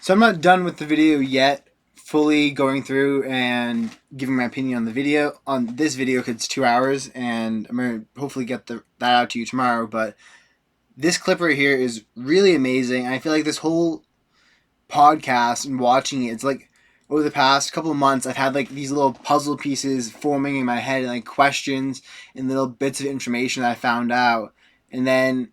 So I'm not done with the video yet, fully going through and giving my opinion on this video because it's 2 hours, and I'm gonna hopefully get that out to you tomorrow. But this clip right here is really amazing. I feel like this whole podcast and watching it, it's like over the past couple of months, I've had like these little puzzle pieces forming in my head, and like questions and little bits of information that I found out, and then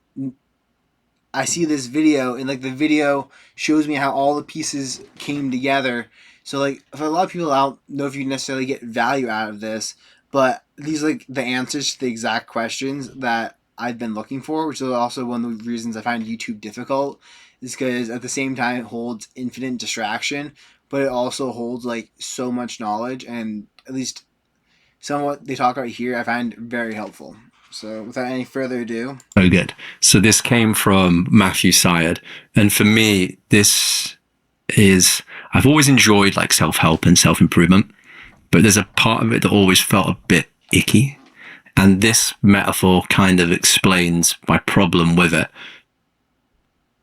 I see this video, and like the video shows me how all the pieces came together. So like for a lot of people, I don't know if you necessarily get value out of this, but these like the answers to the exact questions that I've been looking for, which is also one of the reasons I find YouTube difficult, is because at the same time it holds infinite distraction, but it also holds like so much knowledge, and at least some of what they talk about here I find very helpful. So without any further ado, Oh, good. So this came from Matthew Syed. And for me, I've always enjoyed like self-help and self-improvement, but there's a part of it that always felt a bit icky. And this metaphor kind of explains my problem with it.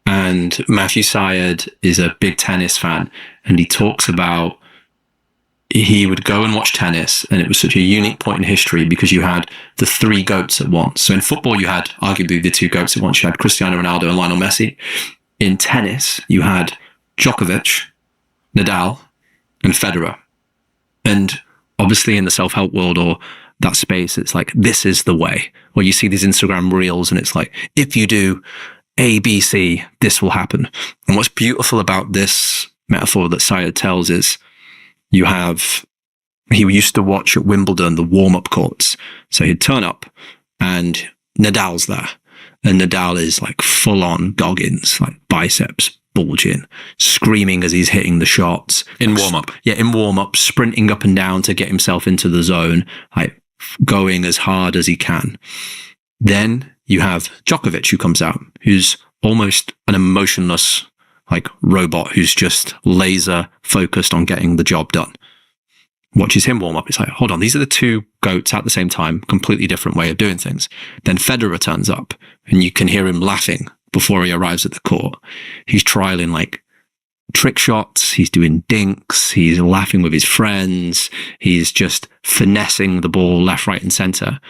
And Matthew Syed is a big tennis fan, and he talks about he would go and watch tennis, and it was such a unique point in history because you had the three goats at once. So in football, you had arguably the two goats at once. You had Cristiano Ronaldo and Lionel Messi. In tennis, you had Djokovic, Nadal, and Federer. And obviously in the self-help world or that space, it's like, this is the way. Or you see these Instagram reels and it's like, if you do A, B, C, this will happen. And what's beautiful about this metaphor that Syed tells is, he used to watch at Wimbledon the warm-up courts. So he'd turn up and Nadal's there. And Nadal is like full on Goggins, like biceps bulging, screaming as he's hitting the shots. In warm-up? Yeah, in warm-up, sprinting up and down to get himself into the zone, like going as hard as he can. Then you have Djokovic who comes out, who's almost an emotionless like robot who's just laser focused on getting the job done. Watches him warm up. It's like, hold on, these are the two goats at the same time, completely different way of doing things. Then Federer turns up and you can hear him laughing before he arrives at the court. He's trialing like trick shots. He's doing dinks. He's laughing with his friends. He's just finessing the ball left, right, and center.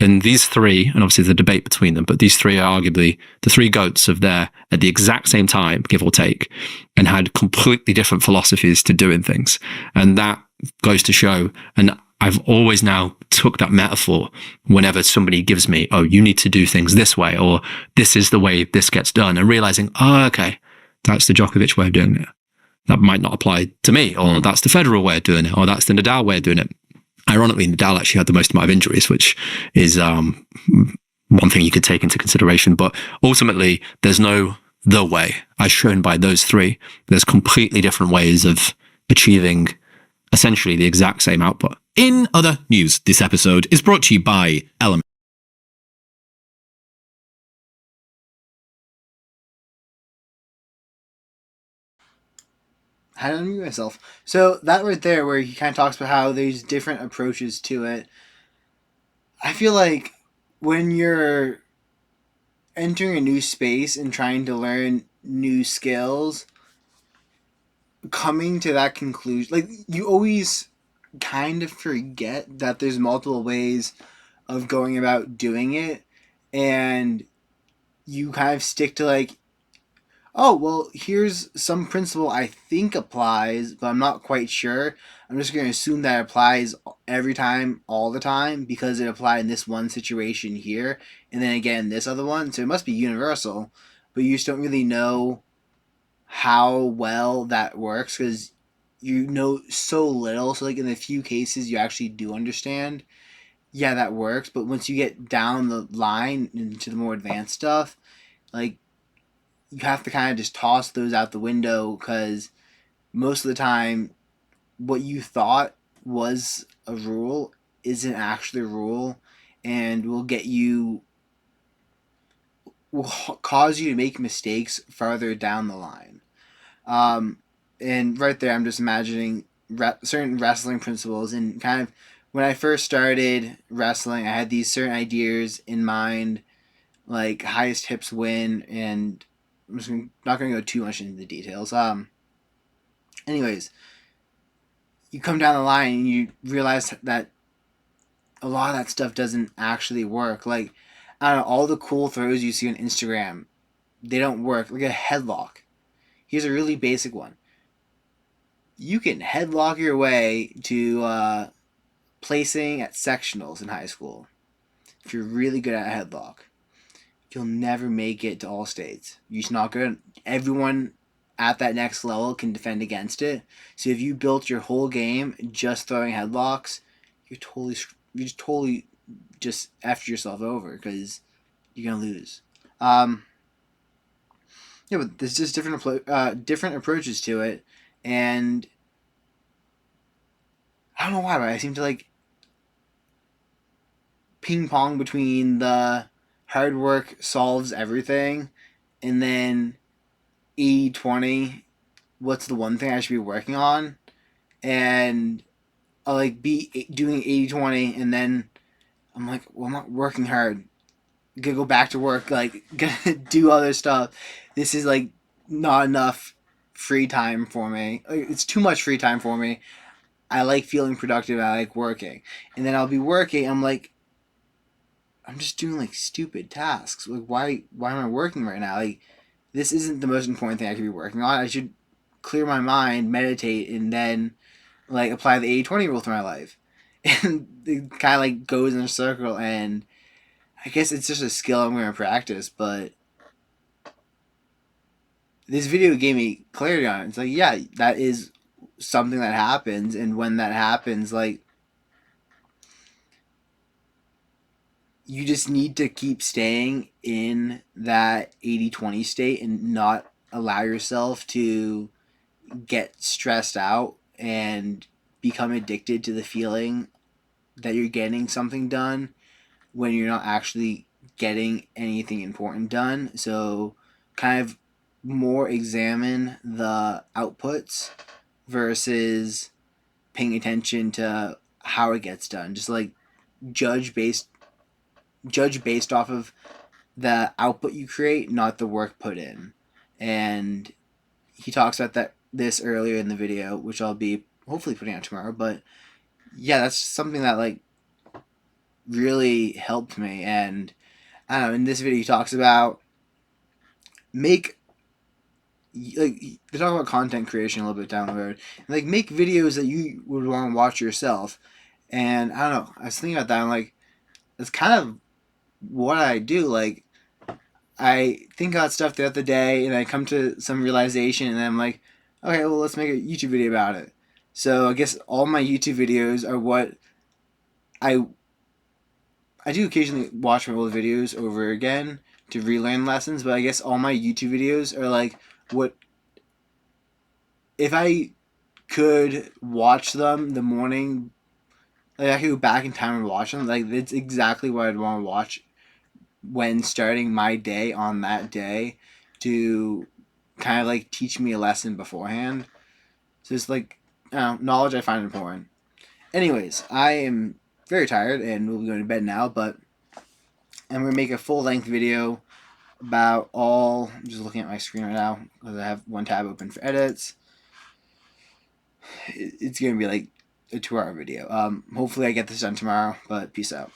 And these three, and obviously the debate between them, but these three are arguably the three goats of there at the exact same time, give or take, and had completely different philosophies to doing things. And that goes to show, and I've always now took that metaphor whenever somebody gives me, oh, you need to do things this way, or this is the way this gets done, and realizing, oh, okay, that's the Djokovic way of doing it. That might not apply to me, or that's the Federer way of doing it, or that's the Nadal way of doing it. Ironically, Nadal actually had the most amount of injuries, which is one thing you could take into consideration. But ultimately, there's no the way, as shown by those three. There's completely different ways of achieving essentially the exact same output. In other news, this episode is brought to you by Element. how to unmute myself. So that right there, where he kind of talks about how there's different approaches to it. I feel like when you're entering a new space and trying to learn new skills, coming to that conclusion, like you always kind of forget that there's multiple ways of going about doing it, and you kind of stick to like, oh, well, here's some principle I think applies, but I'm not quite sure. I'm just going to assume that it applies every time, all the time, because it applied in this one situation here, and then again this other one. So it must be universal, but you just don't really know how well that works because you know so little. So, like, in the few cases you actually do understand, yeah, that works. But once you get down the line into the more advanced stuff, like, you have to kind of just toss those out the window because most of the time what you thought was a rule isn't actually a rule and will cause you to make mistakes farther down the line. And right there, I'm just imagining certain wrestling principles, and kind of when I first started wrestling, I had these certain ideas in mind, like highest hips win, and I'm just not going to go too much into the details. Anyways, you come down the line and you realize that a lot of that stuff doesn't actually work. Like, I don't know, all the cool throws you see on Instagram, they don't work. Like a headlock. Here's a really basic one. You can headlock your way to placing at sectionals in high school if you're really good at a headlock. You'll never make it to all states. You're just not good. Everyone at that next level can defend against it. So if you built your whole game just throwing headlocks, you're totally just effed yourself over because you're gonna lose. Yeah, but there's just different approaches to it, and I don't know why, but I seem to like ping pong between the hard work solves everything, and then 80-20. What's the one thing I should be working on? And I'll like be doing 80-20, and then I'm like, well, I'm not working hard. I'm gonna go back to work, like gonna do other stuff. This is like not enough free time for me. It's too much free time for me. I like feeling productive. I like working, and then I'll be working. I'm like, I'm just doing like stupid tasks. Like, why am I working right now? Like, this isn't the most important thing I could be working on. I should clear my mind, meditate, and then like apply the 80-20 rule to my life. And it kind of like goes in a circle, and I guess it's just a skill I'm going to practice, but this video gave me clarity on it. It's like, yeah, that is something that happens, and when that happens, like, you just need to keep staying in that 80-20 state and not allow yourself to get stressed out and become addicted to the feeling that you're getting something done when you're not actually getting anything important done. So kind of more examine the outputs versus paying attention to how it gets done. Just like judge based off of the output you create, not the work put in. And he talks about this earlier in the video, which I'll be hopefully putting out tomorrow. But yeah, that's something that like really helped me. And I don't know, in this video he talks about make like they talk about content creation a little bit down the road. Like make videos that you would want to watch yourself. And I don't know, I was thinking about that. I'm like, it's kind of what I do. Like I think about stuff throughout the day, and I come to some realization, and I'm like, okay, well, let's make a YouTube video about it. So I guess all my YouTube videos are what I do occasionally watch my old videos over again to relearn lessons, but I guess all my YouTube videos are like what if I could watch them the morning, like I could go back in time and watch them. Like that's exactly what I'd want to watch when starting my day on that day to kind of like teach me a lesson beforehand. So it's like, knowledge I find important. Anyways, I am very tired and we'll be going to bed now, but I'm going to make a full length video about all. I'm just looking at my screen right now because I have one tab open for edits. It's going to be like a 2-hour video. Hopefully I get this done tomorrow, but peace out.